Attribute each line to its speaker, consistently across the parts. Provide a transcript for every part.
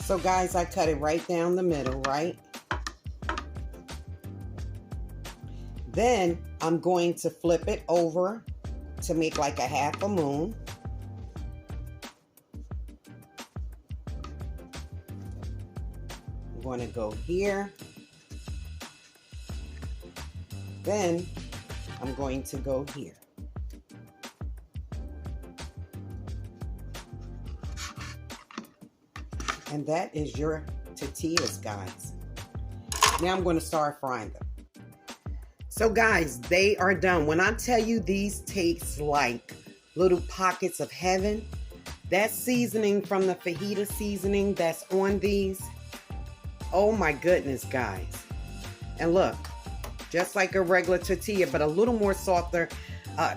Speaker 1: So guys, I cut it right down the middle, right? Then I'm going to flip it over to make like a half a moon. I'm going to go here. Then I'm going to go here. And that is your tortillas, guys. Now I'm going to start frying them. So guys, they are done. When I tell you these taste like little pockets of heaven, that seasoning from the fajita seasoning that's on these, oh my goodness, guys. And look, just like a regular tortilla, but a little more softer,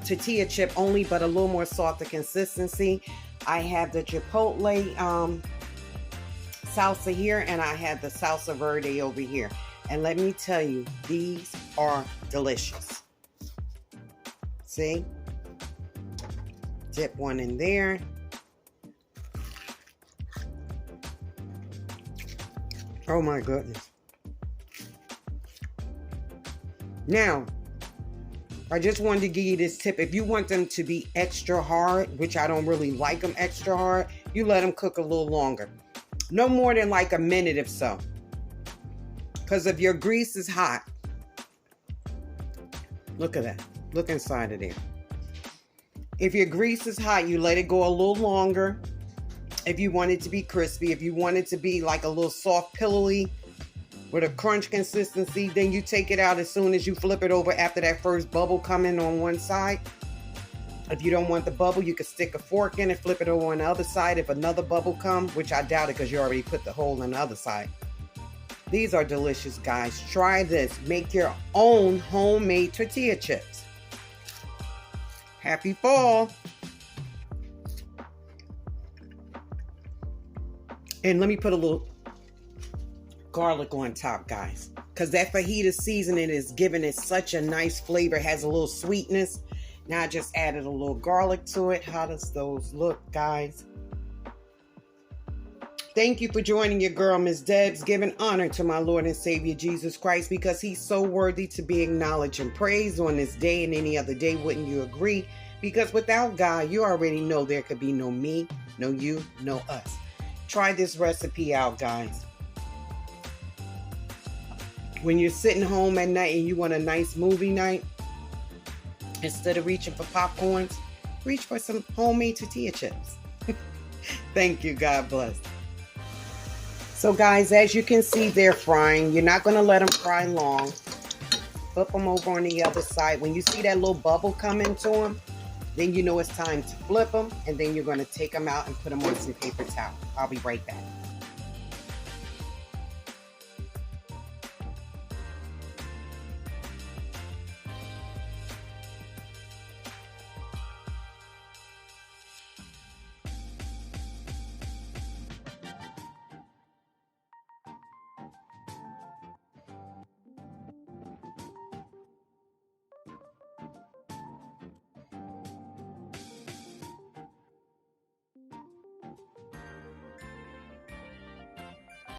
Speaker 1: tortilla chip only, but a little more softer consistency. I have the chipotle salsa here, and I have the salsa verde over here. And let me tell you, these are delicious. See? Dip one in there. Oh my goodness. Now, I just wanted to give you this tip. If you want them to be extra hard, which I don't really like them extra hard, you let them cook a little longer. No more than like a minute if so. Because if your grease is hot, look at that. Look inside of there. If your grease is hot, you let it go a little longer. If you want it to be crispy, if you want it to be like a little soft, pillowy with a crunch consistency, then you take it out as soon as you flip it over after that first bubble coming on one side. If you don't want the bubble, you can stick a fork in and flip it over on the other side. If another bubble comes, which I doubt it because you already put the hole on the other side. These are delicious, guys. Try this. Make your own homemade tortilla chips. Happy fall. And let me put a little garlic on top, guys. Because that fajita seasoning is giving it such a nice flavor. It has a little sweetness. Now I just added a little garlic to it. How does those look, guys? Thank you for joining your girl, Miss Debs, giving honor to my Lord and Savior, Jesus Christ, because he's so worthy to be acknowledged and praised on this day and any other day. Wouldn't you agree? Because without God, you already know there could be no me, no you, no us. Try this recipe out, guys. When you're sitting home at night and you want a nice movie night, instead of reaching for popcorns, reach for some homemade tortilla chips. Thank you. God bless. So guys, as you can see, they're frying. You're not going to let them fry long. Flip them over on the other side. When you see that little bubble come into them, then you know it's time to flip them. And then you're going to take them out and put them on some paper towel. I'll be right back.